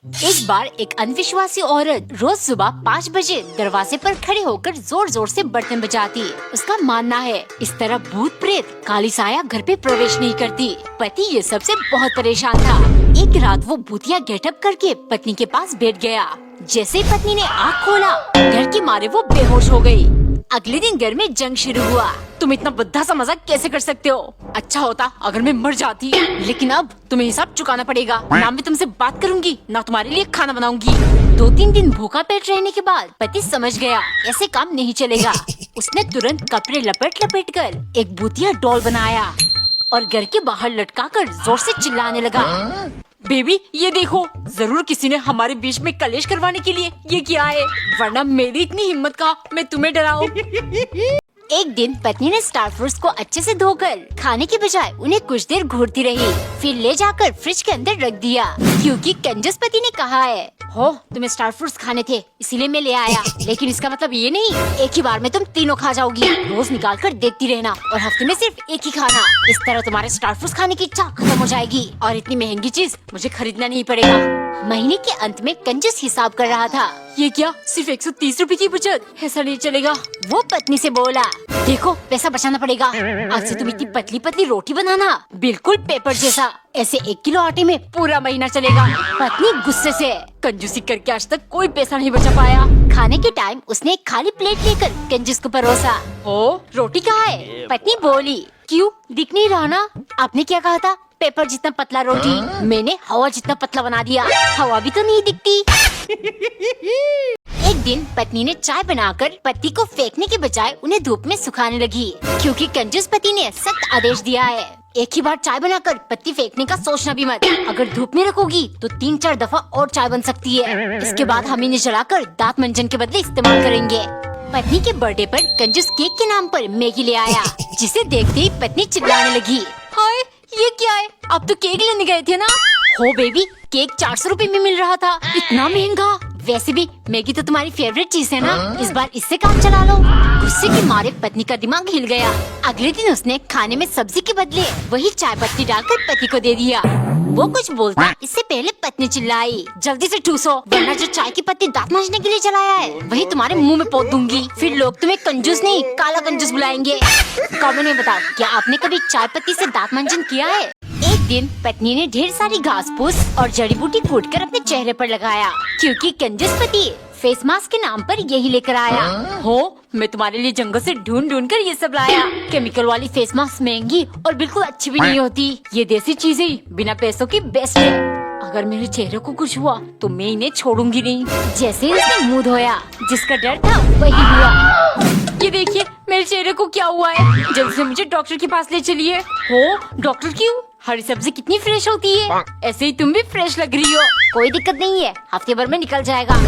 एक बार एक अनविश्वासी औरत रोज सुबह 5 बजे दरवाजे पर खड़े होकर जोर जोर से बर्तन बजाती। उसका मानना है इस तरह भूत प्रेत काली साया घर पे प्रवेश नहीं करती। पति ये सबसे बहुत परेशान था। एक रात वो भूतिया गेटअप करके पत्नी के पास बैठ गया। जैसे ही पत्नी ने आँख खोला, डर के मारे वो बेहोश हो गयी। अगले दिन घर में जंग शुरू हुआ। तुम इतना बुद्धा सा मजाक कैसे कर सकते हो? अच्छा होता अगर मैं मर जाती, लेकिन अब तुम्हें हिसाब चुकाना पड़ेगा। ना मैं तुमसे बात करूंगी, ना तुम्हारे लिए खाना बनाऊंगी। 2-3 दिन भूखा पेट रहने के बाद पति समझ गया ऐसे काम नहीं चलेगा। उसने तुरंत कपड़े लपेट लपेट कर एक भूतिया डॉल बनाया और घर के बाहर लटका कर जोर से चिल्लाने लगा, बेबी ये देखो, जरूर किसी ने हमारे बीच में कलेश करवाने के लिए ये किया है, वरना मेरी इतनी हिम्मत का मैं तुम्हें डराऊं। एक दिन पत्नी ने स्टार फ्रूट्स को अच्छे से धोकर खाने के बजाय उन्हें कुछ देर घूरती रही, फिर ले जाकर फ्रिज के अंदर रख दिया, क्योंकि कंजूस पति ने कहा है हो तुम्हें स्टार फ्रूट्स खाने थे इसीलिए मैं ले आया, लेकिन इसका मतलब ये नहीं एक ही बार में तुम तीनों खा जाओगी। रोज निकाल कर देखती रहना और हफ्ते में सिर्फ एक ही खाना। इस तरह तुम्हारे स्टार फ्रूट्स खाने की इच्छा खत्म हो जाएगी और इतनी महंगी चीज मुझे खरीदना नहीं पड़ेगा। महीने के अंत में कंजूस हिसाब कर रहा था। ये क्या, सिर्फ 130 रुपए की बचत? ऐसा नहीं चलेगा। वो पत्नी से बोला, देखो पैसा बचाना पड़ेगा। आज से तुम इतनी पतली पतली रोटी बनाना, बिल्कुल पेपर जैसा। ऐसे 1 किलो आटे में पूरा महीना चलेगा। पत्नी गुस्से से, कंजूसी करके आज तक कोई पैसा नहीं बचा पाया। खाने के टाइम उसने एक खाली प्लेट लेकर कंजूस को परोसा। ओ रोटी कहाँ है? पत्नी बोली, क्यों दिख नहीं रहा ना? आपने क्या कहा था? पेपर जितना पतला रोटी। मैंने हवा जितना पतला बना दिया। हवा भी तो नहीं दिखती। एक दिन पत्नी ने चाय बनाकर पति को फेंकने के बजाय उन्हें धूप में सुखाने लगी, क्योंकि कंजूस पति ने सख्त आदेश दिया है एक ही बार चाय बनाकर पत्ती फेंकने का सोचना भी मत। अगर धूप में रखोगी तो 3-4 दफा और चाय बन सकती है। इसके बाद हम इन्हें जलाकर दांत मंजन के बदले इस्तेमाल करेंगे। पत्नी के बर्थडे पर कंजूस केक के नाम पर मैगी ले आया, जिसे देखते ही पत्नी चिल्लाने लगी, हाय ये क्या है? आप तो केक लेने गए थे ना? हो बेबी, केक 400 रुपए में मिल रहा था, इतना महंगा। वैसे भी मैगी तो तुम्हारी फेवरेट चीज है ना, इस बार इससे काम चला लो। गुस्से के मारे पत्नी का दिमाग हिल गया। अगले दिन उसने खाने में सब्जी के बदले वही चाय पत्ती डालकर पति को दे दिया। वो कुछ बोलता इससे पहले पत्नी चिल्लाई, जल्दी से ठूसो, वरना जो चाय की पत्ती दांत मांजने के लिए चलाया है वही तुम्हारे मुंह में पोत दूंगी। फिर लोग तुम्हें कंजूस नहीं काला कंजूस बुलाएंगे। कमेंट में बताओ, क्या आपने कभी चाय पत्ती से दांत मंजन किया है? एक दिन पत्नी ने ढेर सारी घास फूस और जड़ी बूटी कूटकर अपने चेहरे पर लगाया, क्योंकि कंजूस पति फेस मास्क के नाम पर यही लेकर आया। हो मैं तुम्हारे लिए जंगल से ढूंढ ढूंढ कर ये सब लाया। केमिकल वाली फेस मास्क महंगी और बिल्कुल अच्छी भी नहीं होती। ये देसी चीजें बिना पैसों की बेस्ट है। अगर मेरे चेहरे को कुछ हुआ तो मैं इन्हें छोड़ूंगी नहीं। जैसे ही उसने मुंह धोया, जिसका डर था वही हुआ। ये देखिए मेरे चेहरे को क्या हुआ है, जल्दी से मुझे डॉक्टर के पास ले चलिए। हो डॉक्टर क्यों? हरी सब्जी कितनी फ्रेश होती है, ऐसे ही तुम भी फ्रेश लग रही हो। कोई दिक्कत नहीं है, हफ्ते भर में निकल जाएगा।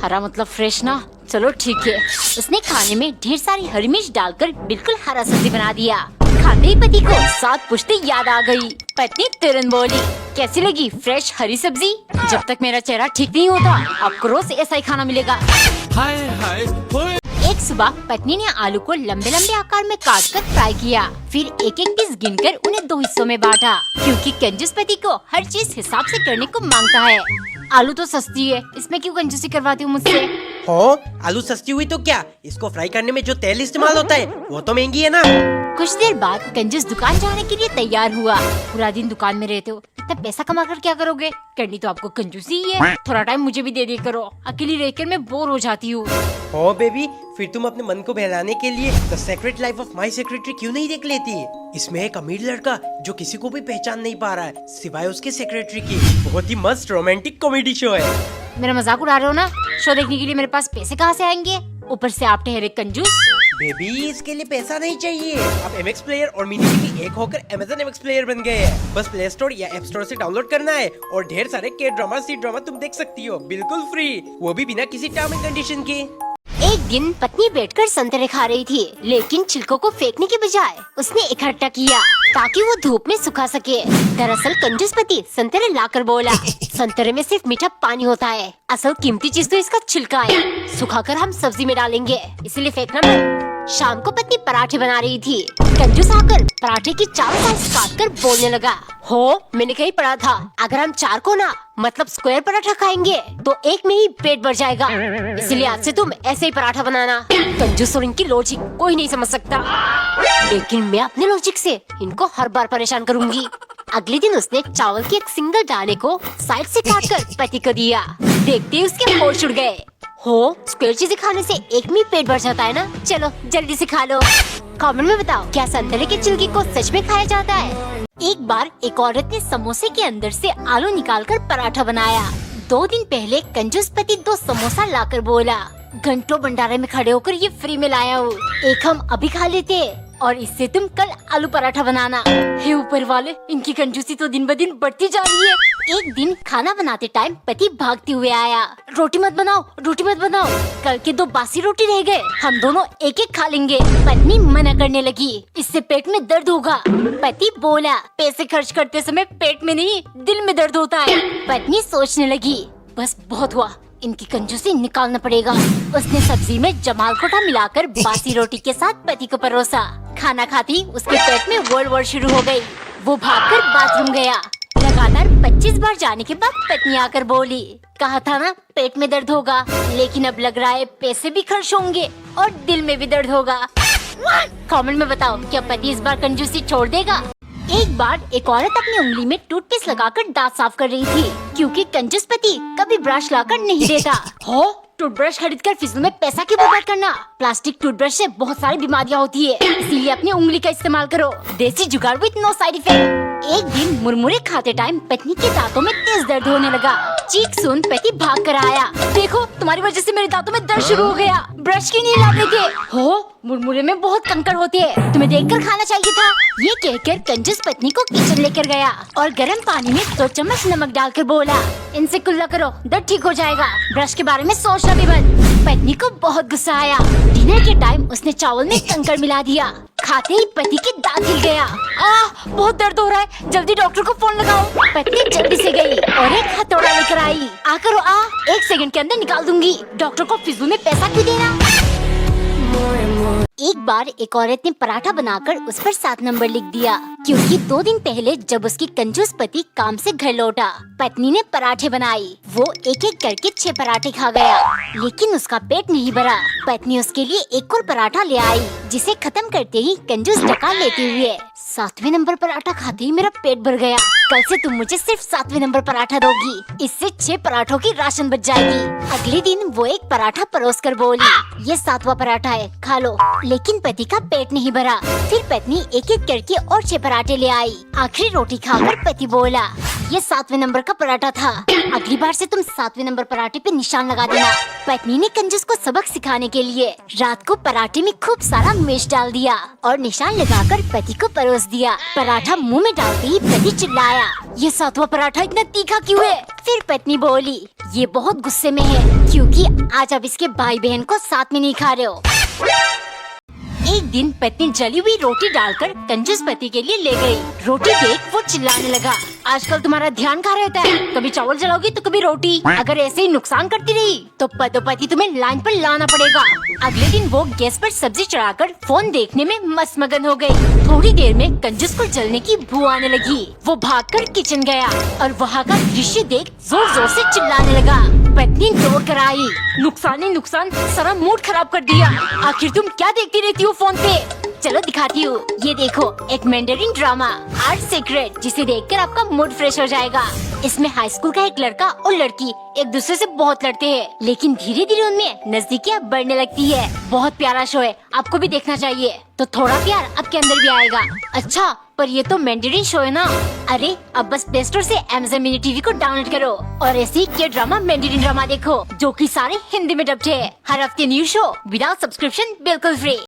हरा मतलब फ्रेश ना, चलो ठीक है। उसने खाने में ढेर सारी हरी मिर्च डालकर बिल्कुल हरा सब्जी बना दिया। खाते ही पति को 7 पुश्ते याद आ गई। पत्नी तुरंत बोली, कैसी लगी फ्रेश हरी सब्जी? जब तक मेरा चेहरा ठीक नहीं होता आपको रोज ऐसा ही खाना मिलेगा। हाय हाय एक सुबह पत्नी ने आलू को लंबे लंबे आकार में काटकर फ्राई किया, फिर एक एक पीस गिनकर उन्हें 2 हिस्सों में बांटा, क्योंकि कंजूस पति को हर चीज हिसाब से करने को मांगता है। आलू तो सस्ती है, इसमें क्यों कंजूसी करवाती हूँ मुझसे? हो आलू सस्ती हुई तो क्या, इसको फ्राई करने में जो तेल इस्तेमाल होता है वो तो महंगी है ना। कुछ देर बाद कंजूस दुकान जाने के लिए तैयार हुआ। पूरा दिन दुकान में रहते हो, इतना पैसा कमा कर क्या करोगे? करनी तो आपको कंजूसी ही है। थोड़ा टाइम मुझे भी दे दिया करो, अकेली रहकर मैं बोर हो जाती हूँ। हो बेबी, फिर तुम अपने मन को बहलाने के लिए the secret life of my secretary क्यों नहीं देख लेती? इसमें एक अमीर लड़का जो किसी को भी पहचान नहीं पा रहा है सिवाय उसके सेक्रेटरी की, बहुत ही मस्त रोमांटिक कॉमेडी शो है। मेरा मजाक उड़ा रहे हो ना? शो देखने के लिए मेरे पास पैसे कहाँ से आएंगे? ऊपर से आप ठहरे कंजूस। बेबी इसके लिए पैसा नहीं चाहिए, आप MX प्लेयर और मिनी टीवी एक होकर Amazon MX प्लेयर बन गए हैं। बस प्ले स्टोर या ऐप स्टोर से डाउनलोड करना है और ढेर सारे के ड्रामा सी ड्रामा तुम देख सकती हो बिल्कुल फ्री, वो भी बिना किसी टर्म एंड कंडीशन के। एक दिन पत्नी बैठकर संतरे खा रही थी, लेकिन छिलकों को फेंकने के बजाय उसने इकट्ठा किया ताकि वो धूप में सुखा सके। दरअसल कंजूस पति संतरे लाकर बोला, संतरे में सिर्फ मीठा पानी होता है, असल कीमती चीज तो इसका छिलका है, सुखाकर हम सब्जी में डालेंगे, इसीलिए फेंकना मत। शाम को पत्नी पराठे बना रही थी। कंजूस आकर पराठे की चारों साइड काट कर बोलने लगा, हो मैंने कहीं पढ़ा था अगर हम चार को ना मतलब स्क्वायर पराठा खाएंगे तो एक में ही पेट भर जाएगा, इसलिए आज से तुम ऐसे ही पराठा बनाना। कंजूस और इनकी लॉजिक कोई नहीं समझ सकता, लेकिन मैं अपने लॉजिक से इनको हर बार परेशान करूंगी। अगले दिन उसने चावल के एक सिंगल दाने को साइड से काटकर पति को दिया। देखते ही उसके होश उड़ गए। हो स्क्वायर चीजें खाने से एक में पेट भर जाता है ना, चलो जल्दी से खा लो। कमेंट में बताओ क्या संतरे की छिलके को सच में खाया जाता है। एक बार एक औरत ने समोसे के अंदर से आलू निकालकर पराठा बनाया। 2 दिन पहले कंजूस पति 2 समोसा लाकर बोला, घंटों भंडारे में खड़े होकर ये फ्री में लाया हूँ, एक हम अभी खा लेते और इससे तुम कल आलू पराठा बनाना। हे ऊपर वाले, इनकी कंजूसी तो दिन ब दिन बढ़ती जा रही है। एक दिन खाना बनाते टाइम पति भागते हुए आया, रोटी मत बनाओ, रोटी मत बनाओ, कल के 2 बासी रोटी रह गए, हम दोनों एक एक खा लेंगे। पत्नी मना करने लगी, इससे पेट में दर्द होगा। पति बोला, पैसे खर्च करते समय पेट में नहीं दिल में दर्द होता है। पत्नी सोचने लगी, बस बहुत हुआ, इनकी कंजूसी निकालना पड़ेगा। उसने सब्जी में जमाल कोटा मिलाकर बासी रोटी के साथ पति को परोसा। खाना खाती उसके पेट में वर्ल्ड वॉर शुरू हो गई। वो भागकर बाथरूम गया। लगातार 25 बार जाने के बाद पत्नी आकर बोली, कहा था ना पेट में दर्द होगा, लेकिन अब लग रहा है पैसे भी खर्च होंगे और दिल में भी दर्द होगा। कमेंट में बताओ क्या पति इस बार कंजूसी छोड़ देगा। एक बार एक औरत अपनी उंगली में टूथपेस्ट लगाकर दांत साफ कर रही थी, क्योंकि कंजूस पति कभी ब्रश लाकर नहीं देता। हो टूथब्रश खरीदकर फिजूल में पैसा क्यों बर्बाद करना। प्लास्टिक टूथब्रश से बहुत सारी बीमारियां होती है, इसीलिए अपनी उंगली का इस्तेमाल करो। देसी जुगाड़ विद नो साइड इफेक्ट। एक दिन मुरमुरे खाते टाइम पत्नी के दांतों में तेज दर्द होने लगा। चीख सुन पति भाग कर आया, देखो तुम्हारी वजह से मेरे दांतों में दर्द शुरू हो गया, ब्रश क्यों नहीं ला रहे थे। हो मुरमुरे में बहुत कंकड़ होते हैं, तुम्हें देखकर खाना चाहिए था। ये कहकर कंजूस पत्नी को किचन लेकर गया और गर्म पानी में 2 चम्मच नमक डालकर बोला, इनसे कुल्ला करो, दर्द ठीक हो जाएगा, ब्रश के बारे में सोचना भी मत। पत्नी को बहुत गुस्सा आया। डिनर के टाइम उसने चावल में कंकड़ मिला दिया। खाते ही पति के दांत हिल गया। बहुत दर्द हो रहा है, जल्दी डॉक्टर को फोन लगाओ। पत्नी जल्दी से गई और एक हथौड़ा लेकर आई। आकर 1 सेकंड के अंदर निकाल दूंगी, डॉक्टर को फिजूल में पैसा क्यों देना। एक बार एक औरत ने पराठा बनाकर उस पर 7 नंबर लिख दिया, क्योंकि 2 दिन पहले जब उसकी कंजूस पति काम से घर लौटा, पत्नी ने पराठे बनाई। वो एक एक करके 6 पराठे खा गया, लेकिन उसका पेट नहीं भरा। पत्नी उसके लिए एक और पराठा ले आई, जिसे खत्म करते ही कंजूस डकार लेते हुए, 7वें नंबर पराठा खाते ही मेरा पेट भर गया, कल से तुम मुझे सिर्फ 7वें नंबर पराठा दोगी, इससे 6 पराठों की राशन बच जाएगी। अगले दिन वो एक पराठा परोस कर बोली, ये 7वां पराठा है, खा लो। लेकिन पति का पेट नहीं भरा। फिर पत्नी एक एक करके और 6 पराठे ले आई। आखिरी रोटी खाकर पति बोला, ये 7वें नंबर का पराठा था, अगली बार से तुम 7वें नंबर पराठे पे निशान लगा देना। पत्नी ने कंजूस को सबक सिखाने के लिए रात को पराठे में खूब सारा मिर्च डाल दिया और निशान लगाकर पति को परोस दिया। पराठा मुंह में डालते ही पति चिल्लाया, ये 7वां पराठा इतना तीखा क्यों है। फिर पत्नी बोली, ये बहुत गुस्से में है, क्योंकि आज आप इसके भाई बहन को साथ में नहीं खा रहे हो। एक दिन पत्नी जली हुई रोटी डालकर कंजूस पति के लिए ले गई। रोटी देख वो चिल्लाने लगा, आजकल तुम्हारा ध्यान कहाँ रहता है, कभी चावल जलाओगी तो कभी रोटी, अगर ऐसे ही नुकसान करती रही तो पति तुम्हें लाइन पर लाना पड़ेगा। अगले दिन वो गैस पर सब्जी चढ़ाकर फोन देखने में मस्त मगन हो गई। थोड़ी देर में कंजूस को जलने की बू आने लगी। वो भागकर किचन गया और वहाँ का दृश्य देख जोर जोर से चिल्लाने लगा। पत्नी दौड़ कर आई, नुकसान ही नुकसान, सारा मूड खराब कर दिया, आखिर तुम क्या देखती रहती हो फोन पे। चलो दिखाती हूँ, ये देखो एक मैंडरिन ड्रामा आर्ट सीक्रेट, जिसे देखकर आपका मूड फ्रेश हो जाएगा। इसमें हाई स्कूल का एक लड़का और लड़की एक दूसरे से बहुत लड़ते हैं, लेकिन धीरे धीरे उनमें नजदीकियाँ बढ़ने लगती है। बहुत प्यारा शो है, आपको भी देखना चाहिए, तो थोड़ा प्यार आपके अंदर भी आएगा। अच्छा पर ये तो मैंडरिन शो है ना। अरे अब बस प्ले स्टोर से Amazon मिनी टीवी को डाउनलोड करो और ऐसे ही ड्रामा मैंडरिन ड्रामा देखो, जो कि सारे हिंदी में डब्ड है। हर हफ्ते न्यू शो विदाउट सब्सक्रिप्शन, बिल्कुल फ्री।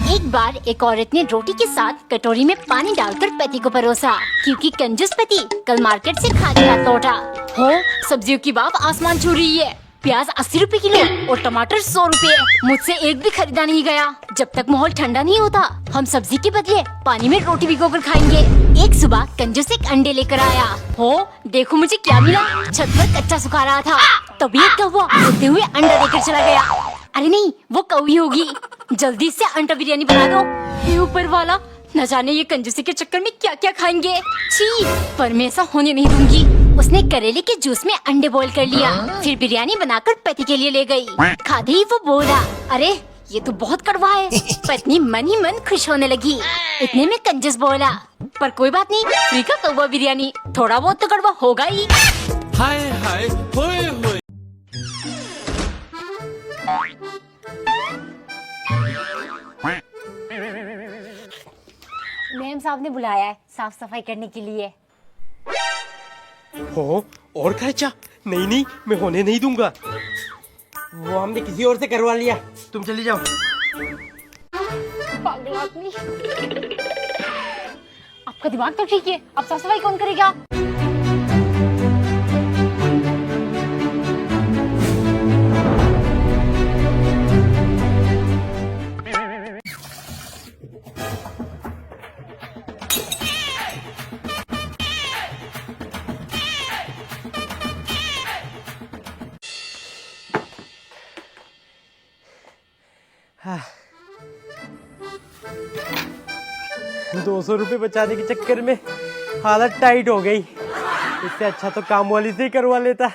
एक बार एक औरत ने रोटी के साथ कटोरी में पानी डालकर पति को परोसा, क्योंकि कंजूस पति कल मार्केट से खाली हाथ लौटा। हो सब्जियों की बात आसमान छू रही है, प्याज 80 रुपए किलो और टमाटर 100 रुपए। मुझसे एक भी खरीदा नहीं गया। जब तक माहौल ठंडा नहीं होता हम सब्जी के बदले पानी में रोटी भिगोकर खाएंगे। एक सुबह कंजूस एक अंडे लेकर आया। हो देखो मुझे क्या मिला, छत पर कच्चा सुखा रहा था, तभी एक कौवा उड़ते हुए अंडा देकर चला गया। अरे नहीं वो कौवी होगी। जल्दी से अंडा बिरयानी बना दो। हे ऊपर वाला, न जाने ये कंजूसी के चक्कर में क्या क्या खाएंगे। छी, पर मैं ऐसा होने नहीं दूंगी। उसने करेले के जूस में अंडे बॉईल कर लिया, फिर बिरयानी बनाकर पति के लिए ले गई। खाते ही वो बोला, अरे ये तो बहुत कड़वा है। पत्नी मन ही मन खुश होने लगी। इतने में कंजूस बोला, पर कोई बात नहीं, फ्री का कौवा बिरयानी, थोड़ा बहुत तो कड़वा होगा ही। हाय हाय होए होए। मैम साहब ने बुलाया है साफ सफाई करने के लिए। हो, और खर्चा? नहीं नहीं, मैं होने नहीं दूंगा। वो हमने किसी और से करवा लिया, तुम चली जाओ। पागल आदमी। आपका दिमाग तो ठीक है, अब साफ सफाई कौन करेगा? हाँ। 200 रुपए बचाने के चक्कर में हालत टाइट हो गई। इससे अच्छा तो काम वाली से ही करवा लेता।